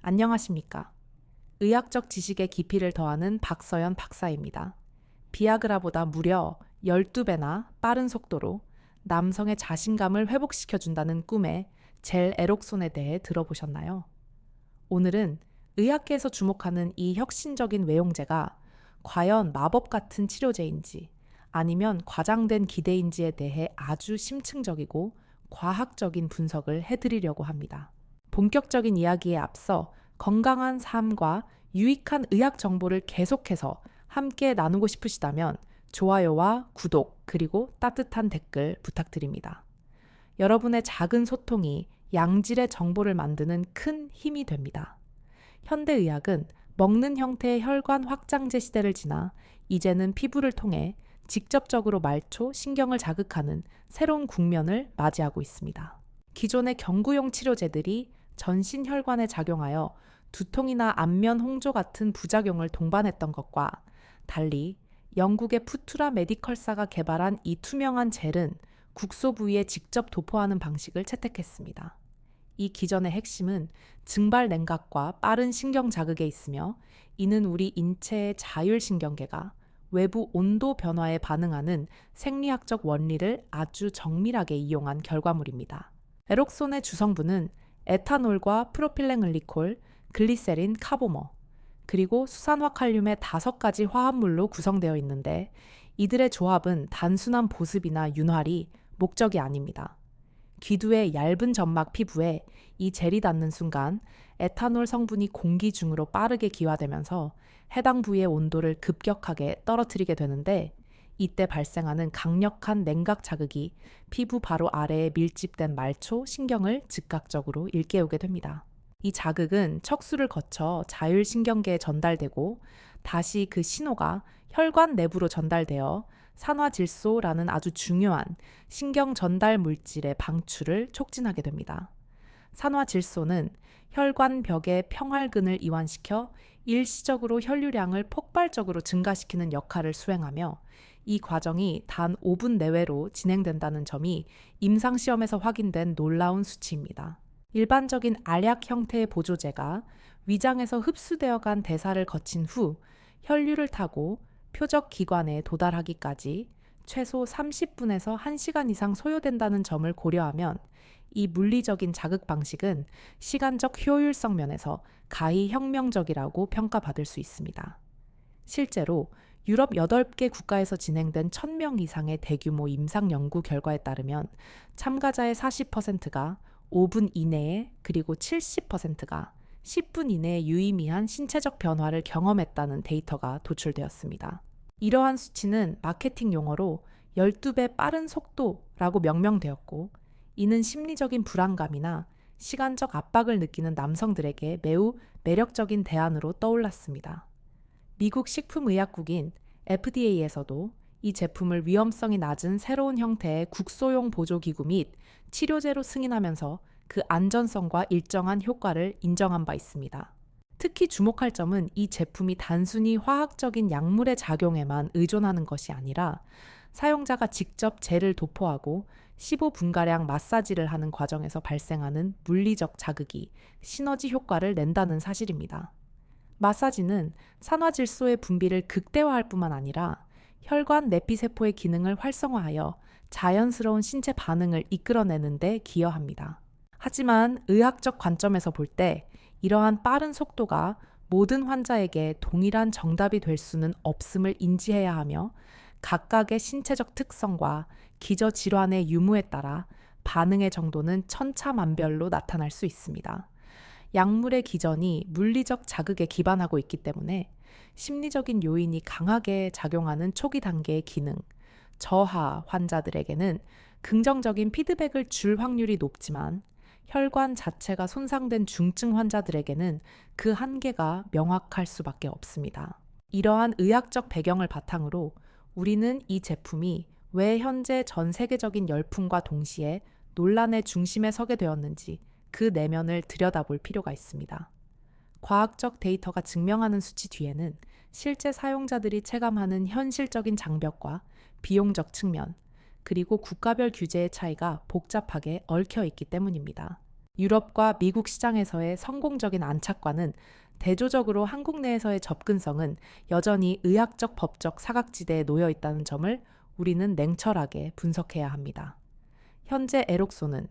안녕하십니까. 의학적 지식의 깊이를 더하는 박서연 박사입니다. 비아그라보다 무려 12배나 빠른 속도로 남성의 자신감을 회복시켜준다는 꿈의 젤 에록손에 대해 들어보셨나요? 오늘은 의학계에서 주목하는 이 혁신적인 외용제가 과연 마법 같은 치료제인지 아니면 과장된 기대인지에 대해 아주 심층적이고 과학적인 분석을 해드리려고 합니다. 본격적인 이야기에 앞서 건강한 삶과 유익한 의학 정보를 계속해서 함께 나누고 싶으시다면 좋아요와 구독 그리고 따뜻한 댓글 부탁드립니다. 여러분의 작은 소통이 양질의 정보를 만드는 큰 힘이 됩니다. 현대의학은 먹는 형태의 혈관 확장제 시대를 지나 이제는 피부를 통해 직접적으로 말초, 신경을 자극하는 새로운 국면을 맞이하고 있습니다. 기존의 경구용 치료제들이 전신 혈관에 작용하여 두통이나 안면 홍조 같은 부작용을 동반했던 것과 달리 영국의 푸투라 메디컬사가 개발한 이 투명한 젤은 국소 부위에 직접 도포하는 방식을 채택했습니다. 이 기전의 핵심은 증발 냉각과 빠른 신경 자극에 있으며 이는 우리 인체의 자율신경계가 외부 온도 변화에 반응하는 생리학적 원리를 아주 정밀하게 이용한 결과물입니다. 에록손의 주성분은 에탄올과 프로필렌글리콜, 글리세린, 카보머, 그리고 수산화칼륨의 5가지 화합물로 구성되어 있는데 이들의 조합은 단순한 보습이나 윤활이 목적이 아닙니다. 귀두의 얇은 점막 피부에 이 젤이 닿는 순간 에탄올 성분이 공기 중으로 빠르게 기화되면서 해당 부위의 온도를 급격하게 떨어뜨리게 되는데 이때 발생하는 강력한 냉각 자극이 피부 바로 아래에 밀집된 말초, 신경을 즉각적으로 일깨우게 됩니다. 이 자극은 척수를 거쳐 자율신경계에 전달되고 다시 그 신호가 혈관 내부로 전달되어 산화질소라는 아주 중요한 신경 전달 물질의 방출을 촉진하게 됩니다. 산화질소는 혈관 벽의 평활근을 이완시켜 일시적으로 혈류량을 폭발적으로 증가시키는 역할을 수행하며 이 과정이 단 5분 내외로 진행된다는 점이 임상시험에서 확인된 놀라운 수치입니다. 일반적인 알약 형태의 보조제가 위장에서 흡수되어 간 대사를 거친 후 혈류를 타고 표적 기관에 도달하기까지 최소 30분에서 1시간 이상 소요된다는 점을 고려하면 이 물리적인 자극 방식은 시간적 효율성 면에서 가히 혁명적이라고 평가받을 수 있습니다. 실제로 유럽 8개 국가에서 진행된 1000명 이상의 대규모 임상 연구 결과에 따르면 참가자의 40%가 5분 이내에 그리고 70%가 10분 이내에 유의미한 신체적 변화를 경험했다는 데이터가 도출되었습니다. 이러한 수치는 마케팅 용어로 12배 빠른 속도라고 명명되었고 이는 심리적인 불안감이나 시간적 압박을 느끼는 남성들에게 매우 매력적인 대안으로 떠올랐습니다. 미국 식품의약국인 FDA에서도 이 제품을 위험성이 낮은 새로운 형태의 국소용 보조기구 및 치료제로 승인하면서 그 안전성과 일정한 효과를 인정한 바 있습니다. 특히 주목할 점은 이 제품이 단순히 화학적인 약물의 작용에만 의존하는 것이 아니라 사용자가 직접 젤을 도포하고 15분가량 마사지를 하는 과정에서 발생하는 물리적 자극이 시너지 효과를 낸다는 사실입니다. 마사지는 산화질소의 분비를 극대화할 뿐만 아니라 혈관 내피세포의 기능을 활성화하여 자연스러운 신체 반응을 이끌어내는 데 기여합니다. 하지만 의학적 관점에서 볼 때 이러한 빠른 속도가 모든 환자에게 동일한 정답이 될 수는 없음을 인지해야 하며 각각의 신체적 특성과 기저질환의 유무에 따라 반응의 정도는 천차만별로 나타날 수 있습니다. 약물의 기전이 물리적 자극에 기반하고 있기 때문에 심리적인 요인이 강하게 작용하는 초기 단계의 기능, 저하 환자들에게는 긍정적인 피드백을 줄 확률이 높지만 혈관 자체가 손상된 중증 환자들에게는 그 한계가 명확할 수밖에 없습니다. 이러한 의학적 배경을 바탕으로 우리는 이 제품이 왜 현재 전 세계적인 열풍과 동시에 논란의 중심에 서게 되었는지 그 내면을 들여다볼 필요가 있습니다. 과학적 데이터가 증명하는 수치 뒤에는 실제 사용자들이 체감하는 현실적인 장벽과 비용적 측면, 그리고 국가별 규제의 차이가 복잡하게 얽혀 있기 때문입니다. 유럽과 미국 시장에서의 성공적인 안착과는 대조적으로 한국 내에서의 접근성은 여전히 의학적 법적 사각지대에 놓여 있다는 점을 우리는 냉철하게 분석해야 합니다. 현재 에록소는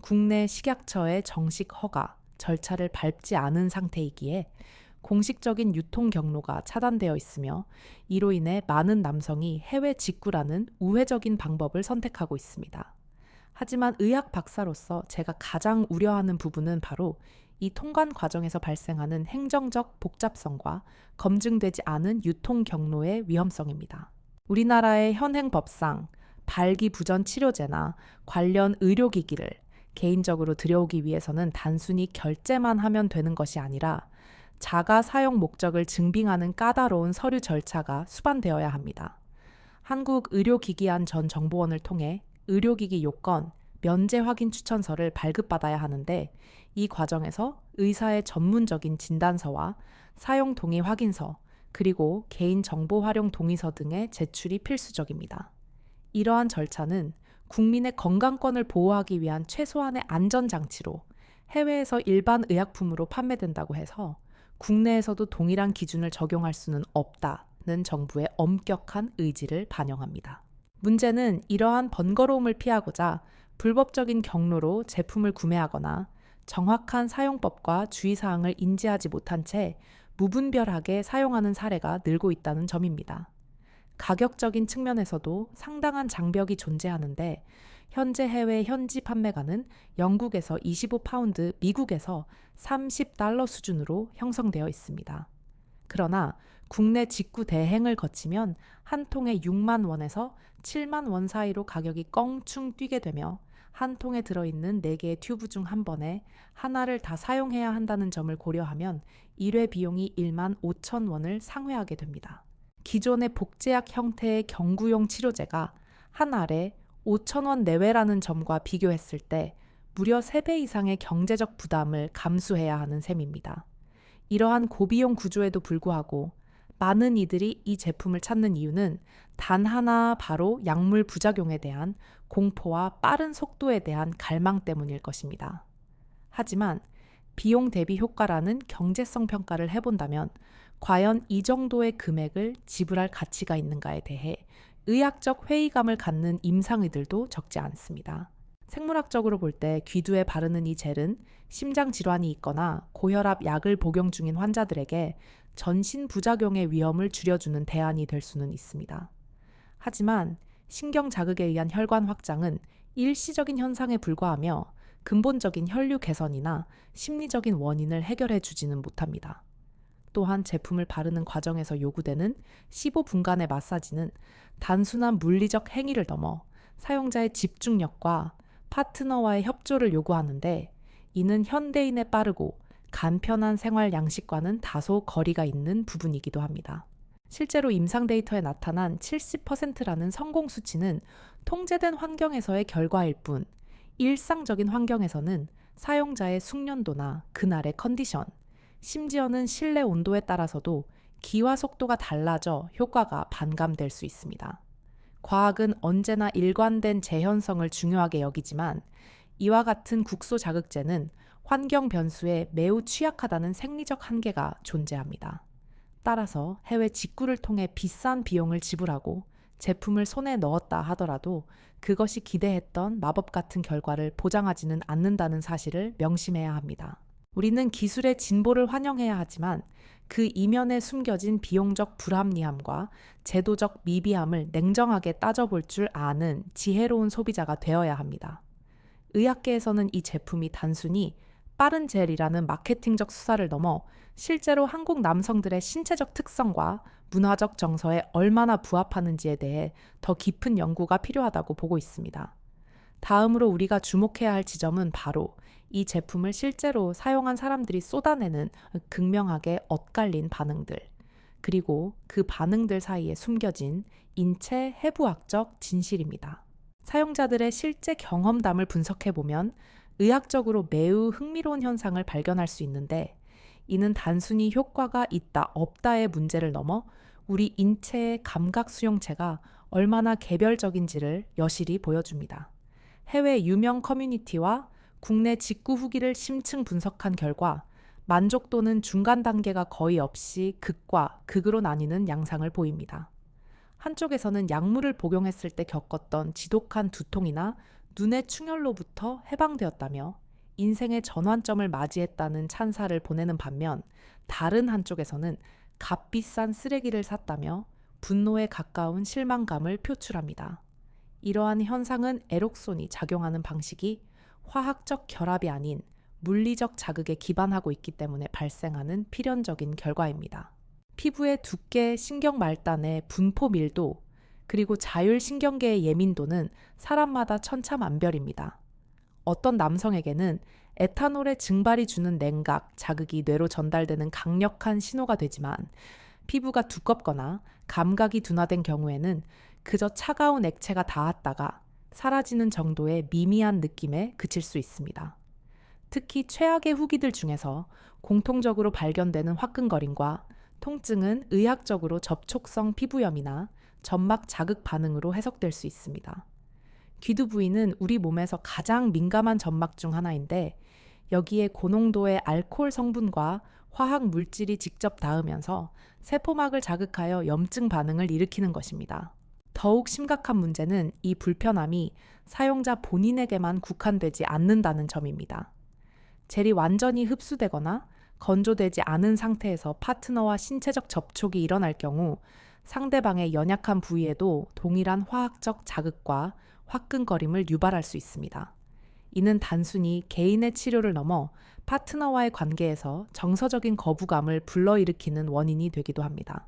국내 식약처의 정식 허가, 절차를 밟지 않은 상태이기에 공식적인 유통 경로가 차단되어 있으며 이로 인해 많은 남성이 해외 직구라는 우회적인 방법을 선택하고 있습니다. 하지만 의학 박사로서 제가 가장 우려하는 부분은 바로 이 통관 과정에서 발생하는 행정적 복잡성과 검증되지 않은 유통 경로의 위험성입니다. 우리나라의 현행 법상 발기부전 치료제나 관련 의료기기를 개인적으로 들여오기 위해서는 단순히 결제만 하면 되는 것이 아니라 자가 사용 목적을 증빙하는 까다로운 서류 절차가 수반되어야 합니다. 한국의료기기안 전 정보원을 통해 의료기기 요건, 면제 확인 추천서를 발급받아야 하는데 이 과정에서 의사의 전문적인 진단서와 사용 동의 확인서, 그리고 개인정보 활용 동의서 등의 제출이 필수적입니다. 이러한 절차는 국민의 건강권을 보호하기 위한 최소한의 안전장치로 해외에서 일반 의약품으로 판매된다고 해서 국내에서도 동일한 기준을 적용할 수는 없다는 정부의 엄격한 의지를 반영합니다. 문제는 이러한 번거로움을 피하고자 불법적인 경로로 제품을 구매하거나 정확한 사용법과 주의사항을 인지하지 못한 채 무분별하게 사용하는 사례가 늘고 있다는 점입니다. 가격적인 측면에서도 상당한 장벽이 존재하는데 현재 해외 현지 판매가는 영국에서 25파운드, 미국에서 30달러 수준으로 형성되어 있습니다. 그러나 국내 직구 대행을 거치면 한 통에 6만 원에서 7만 원 사이로 가격이 껑충 뛰게 되며 한 통에 들어있는 4개의 튜브 중 한 번에 하나를 다 사용해야 한다는 점을 고려하면 1회 비용이 1만 5천 원을 상회하게 됩니다. 기존의 복제약 형태의 경구용 치료제가 한 알에 5천 원 내외라는 점과 비교했을 때 무려 3배 이상의 경제적 부담을 감수해야 하는 셈입니다. 이러한 고비용 구조에도 불구하고 많은 이들이 이 제품을 찾는 이유는 단 하나, 바로 약물 부작용에 대한 공포와 빠른 속도에 대한 갈망 때문일 것입니다. 하지만 비용 대비 효과라는 경제성 평가를 해본다면 과연 이 정도의 금액을 지불할 가치가 있는가에 대해 의학적 회의감을 갖는 임상의들도 적지 않습니다. 생물학적으로 볼 때 귀두에 바르는 이 젤은 심장 질환이 있거나 고혈압 약을 복용 중인 환자들에게 전신 부작용의 위험을 줄여주는 대안이 될 수는 있습니다. 하지만 신경 자극에 의한 혈관 확장은 일시적인 현상에 불과하며 근본적인 혈류 개선이나 심리적인 원인을 해결해 주지는 못합니다. 또한 제품을 바르는 과정에서 요구되는 15분간의 마사지는 단순한 물리적 행위를 넘어 사용자의 집중력과 파트너와의 협조를 요구하는데 이는 현대인의 빠르고 간편한 생활 양식과는 다소 거리가 있는 부분이기도 합니다. 실제로 임상 데이터에 나타난 70%라는 성공 수치는 통제된 환경에서의 결과일 뿐 일상적인 환경에서는 사용자의 숙련도나 그날의 컨디션, 심지어는 실내 온도에 따라서도 기화 속도가 달라져 효과가 반감될 수 있습니다. 과학은 언제나 일관된 재현성을 중요하게 여기지만 이와 같은 국소 자극제는 환경 변수에 매우 취약하다는 생리적 한계가 존재합니다. 따라서 해외 직구를 통해 비싼 비용을 지불하고 제품을 손에 넣었다 하더라도 그것이 기대했던 마법 같은 결과를 보장하지는 않는다는 사실을 명심해야 합니다. 우리는 기술의 진보를 환영해야 하지만 그 이면에 숨겨진 비용적 불합리함과 제도적 미비함을 냉정하게 따져볼 줄 아는 지혜로운 소비자가 되어야 합니다. 의학계에서는 이 제품이 단순히 빠른 젤이라는 마케팅적 수사를 넘어 실제로 한국 남성들의 신체적 특성과 문화적 정서에 얼마나 부합하는지에 대해 더 깊은 연구가 필요하다고 보고 있습니다. 다음으로 우리가 주목해야 할 지점은 바로 이 제품을 실제로 사용한 사람들이 쏟아내는 극명하게 엇갈린 반응들, 그리고 그 반응들 사이에 숨겨진 인체 해부학적 진실입니다. 사용자들의 실제 경험담을 분석해보면 의학적으로 매우 흥미로운 현상을 발견할 수 있는데 이는 단순히 효과가 있다 없다의 문제를 넘어 우리 인체의 감각 수용체가 얼마나 개별적인지를 여실히 보여줍니다. 해외 유명 커뮤니티와 국내 직구 후기를 심층 분석한 결과 만족도는 중간 단계가 거의 없이 극과 극으로 나뉘는 양상을 보입니다. 한쪽에서는 약물을 복용했을 때 겪었던 지독한 두통이나 눈의 충혈로부터 해방되었다며 인생의 전환점을 맞이했다는 찬사를 보내는 반면, 다른 한쪽에서는 값비싼 쓰레기를 샀다며 분노에 가까운 실망감을 표출합니다. 이러한 현상은 에록손이 작용하는 방식이 화학적 결합이 아닌 물리적 자극에 기반하고 있기 때문에 발생하는 필연적인 결과입니다. 피부의 두께, 신경 말단의 분포 밀도, 그리고 자율신경계의 예민도는 사람마다 천차만별입니다. 어떤 남성에게는 에탄올의 증발이 주는 냉각, 자극이 뇌로 전달되는 강력한 신호가 되지만, 피부가 두껍거나 감각이 둔화된 경우에는 그저 차가운 액체가 닿았다가 사라지는 정도의 미미한 느낌에 그칠 수 있습니다. 특히 최악의 후기들 중에서 공통적으로 발견되는 화끈거림과 통증은 의학적으로 접촉성 피부염이나 점막 자극 반응으로 해석될 수 있습니다. 귀두 부위는 우리 몸에서 가장 민감한 점막 중 하나인데, 여기에 고농도의 알코올 성분과 화학 물질이 직접 닿으면서 세포막을 자극하여 염증 반응을 일으키는 것입니다. 더욱 심각한 문제는 이 불편함이 사용자 본인에게만 국한되지 않는다는 점입니다. 젤이 완전히 흡수되거나 건조되지 않은 상태에서 파트너와 신체적 접촉이 일어날 경우 상대방의 연약한 부위에도 동일한 화학적 자극과 화끈거림을 유발할 수 있습니다. 이는 단순히 개인의 치료를 넘어 파트너와의 관계에서 정서적인 거부감을 불러일으키는 원인이 되기도 합니다.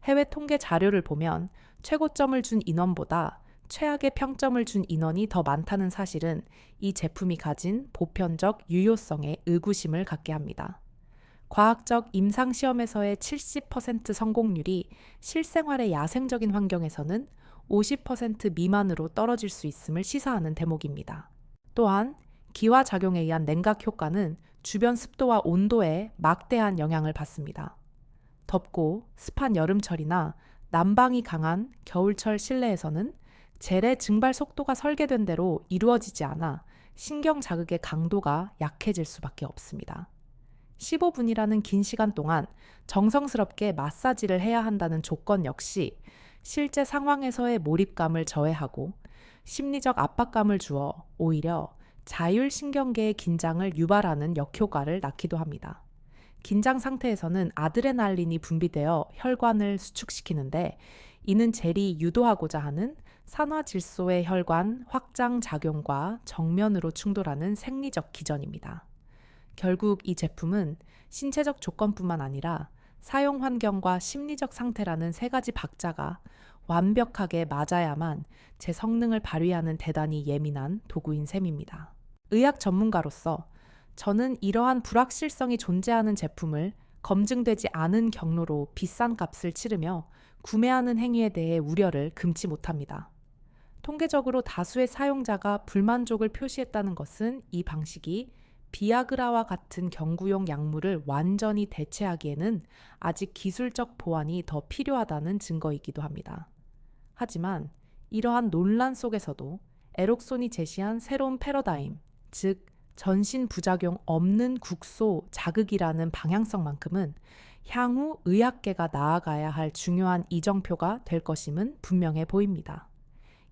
해외 통계 자료를 보면 최고점을 준 인원보다 최악의 평점을 준 인원이 더 많다는 사실은 이 제품이 가진 보편적 유효성에 의구심을 갖게 합니다. 과학적 임상시험에서의 70% 성공률이 실생활의 야생적인 환경에서는 50% 미만으로 떨어질 수 있음을 시사하는 대목입니다. 또한 기화작용에 의한 냉각 효과는 주변 습도와 온도에 막대한 영향을 받습니다. 덥고 습한 여름철이나 난방이 강한 겨울철 실내에서는 젤의 증발 속도가 설계된 대로 이루어지지 않아 신경 자극의 강도가 약해질 수밖에 없습니다. 15분이라는 긴 시간 동안 정성스럽게 마사지를 해야 한다는 조건 역시 실제 상황에서의 몰입감을 저해하고 심리적 압박감을 주어 오히려 자율신경계의 긴장을 유발하는 역효과를 낳기도 합니다. 긴장 상태에서는 아드레날린이 분비되어 혈관을 수축시키는데, 이는 젤이 유도하고자 하는 산화질소의 혈관 확장 작용과 정면으로 충돌하는 생리적 기전입니다. 결국 이 제품은 신체적 조건뿐만 아니라 사용 환경과 심리적 상태라는 세 가지 박자가 완벽하게 맞아야만 제 성능을 발휘하는 대단히 예민한 도구인 셈입니다. 의학 전문가로서 저는 이러한 불확실성이 존재하는 제품을 검증되지 않은 경로로 비싼 값을 치르며 구매하는 행위에 대해 우려를 금치 못합니다. 통계적으로 다수의 사용자가 불만족을 표시했다는 것은 이 방식이 비아그라와 같은 경구용 약물을 완전히 대체하기에는 아직 기술적 보완이 더 필요하다는 증거이기도 합니다. 하지만 이러한 논란 속에서도 에록손이 제시한 새로운 패러다임, 즉 전신 부작용 없는 국소 자극이라는 방향성만큼은 향후 의학계가 나아가야 할 중요한 이정표가 될 것임은 분명해 보입니다.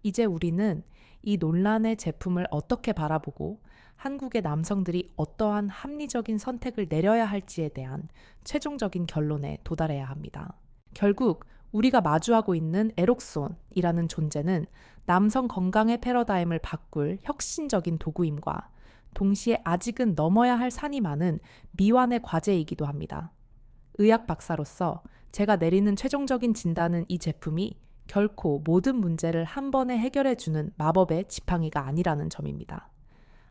이제 우리는 이 논란의 제품을 어떻게 바라보고 한국의 남성들이 어떠한 합리적인 선택을 내려야 할지에 대한 최종적인 결론에 도달해야 합니다. 결국 우리가 마주하고 있는 에록손이라는 존재는 남성 건강의 패러다임을 바꿀 혁신적인 도구임과 동시에 아직은 넘어야 할 산이 많은 미완의 과제이기도 합니다. 의학 박사로서 제가 내리는 최종적인 진단은 이 제품이 결코 모든 문제를 한 번에 해결해주는 마법의 지팡이가 아니라는 점입니다.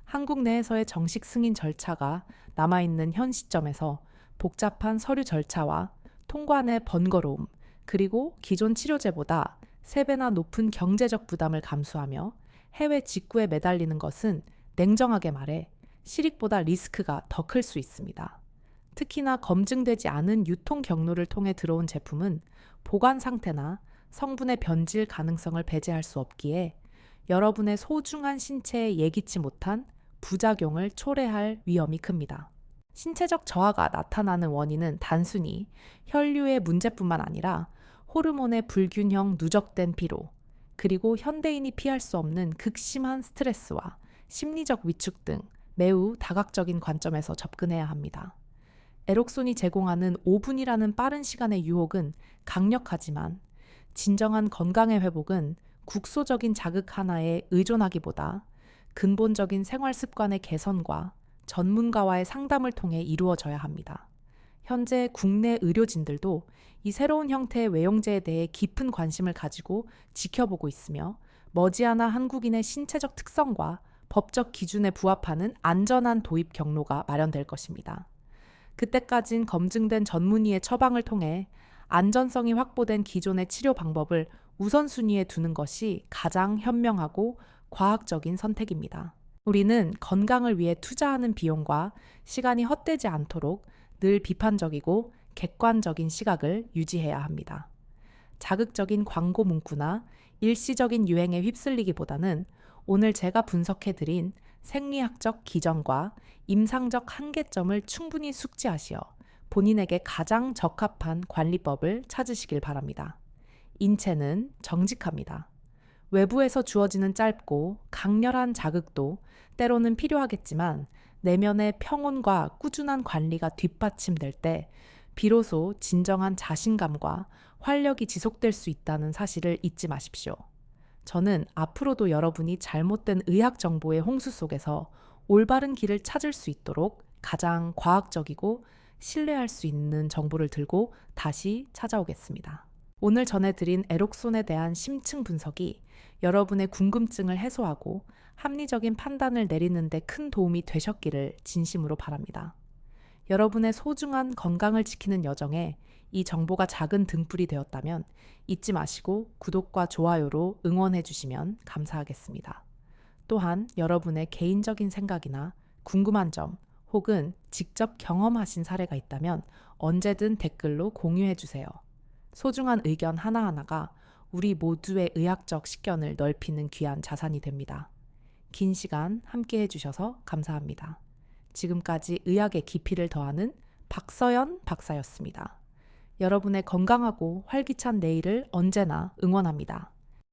한국 내에서의 정식 승인 절차가 남아있는 현 시점에서 복잡한 서류 절차와 통관의 번거로움, 그리고 기존 치료제보다 3배나 높은 경제적 부담을 감수하며 해외 직구에 매달리는 것은 냉정하게 말해 실익보다 리스크가 더 클 수 있습니다. 특히나 검증되지 않은 유통 경로를 통해 들어온 제품은 보관 상태나 성분의 변질 가능성을 배제할 수 없기에 여러분의 소중한 신체에 예기치 못한 부작용을 초래할 위험이 큽니다. 신체적 저하가 나타나는 원인은 단순히 혈류의 문제뿐만 아니라 호르몬의 불균형 누적된 피로, 그리고 현대인이 피할 수 없는 극심한 스트레스와 심리적 위축 등 매우 다각적인 관점에서 접근해야 합니다. 에록손이 제공하는 5분이라는 빠른 시간의 유혹은 강력하지만 진정한 건강의 회복은 국소적인 자극 하나에 의존하기보다 근본적인 생활 습관의 개선과 전문가와의 상담을 통해 이루어져야 합니다. 현재 국내 의료진들도 이 새로운 형태의 외용제에 대해 깊은 관심을 가지고 지켜보고 있으며 머지않아 한국인의 신체적 특성과 법적 기준에 부합하는 안전한 도입 경로가 마련될 것입니다. 그때까진 검증된 전문의의 처방을 통해 안전성이 확보된 기존의 치료 방법을 우선순위에 두는 것이 가장 현명하고 과학적인 선택입니다. 우리는 건강을 위해 투자하는 비용과 시간이 헛되지 않도록 늘 비판적이고 객관적인 시각을 유지해야 합니다. 자극적인 광고 문구나 일시적인 유행에 휩쓸리기보다는 오늘 제가 분석해드린 생리학적 기전과 임상적 한계점을 충분히 숙지하시어 본인에게 가장 적합한 관리법을 찾으시길 바랍니다. 인체는 정직합니다. 외부에서 주어지는 짧고 강렬한 자극도 때로는 필요하겠지만 내면의 평온과 꾸준한 관리가 뒷받침될 때 비로소 진정한 자신감과 활력이 지속될 수 있다는 사실을 잊지 마십시오. 저는 앞으로도 여러분이 잘못된 의학 정보의 홍수 속에서 올바른 길을 찾을 수 있도록 가장 과학적이고 신뢰할 수 있는 정보를 들고 다시 찾아오겠습니다. 오늘 전해드린 에록손에 대한 심층 분석이 여러분의 궁금증을 해소하고 합리적인 판단을 내리는 데 큰 도움이 되셨기를 진심으로 바랍니다. 여러분의 소중한 건강을 지키는 여정에 이 정보가 작은 등불이 되었다면 잊지 마시고 구독과 좋아요로 응원해 주시면 감사하겠습니다. 또한 여러분의 개인적인 생각이나 궁금한 점 혹은 직접 경험하신 사례가 있다면 언제든 댓글로 공유해 주세요. 소중한 의견 하나하나가 우리 모두의 의학적 식견을 넓히는 귀한 자산이 됩니다. 긴 시간 함께 해주셔서 감사합니다. 지금까지 의학의 깊이를 더하는 박서연 박사였습니다. 여러분의 건강하고 활기찬 내일을 언제나 응원합니다.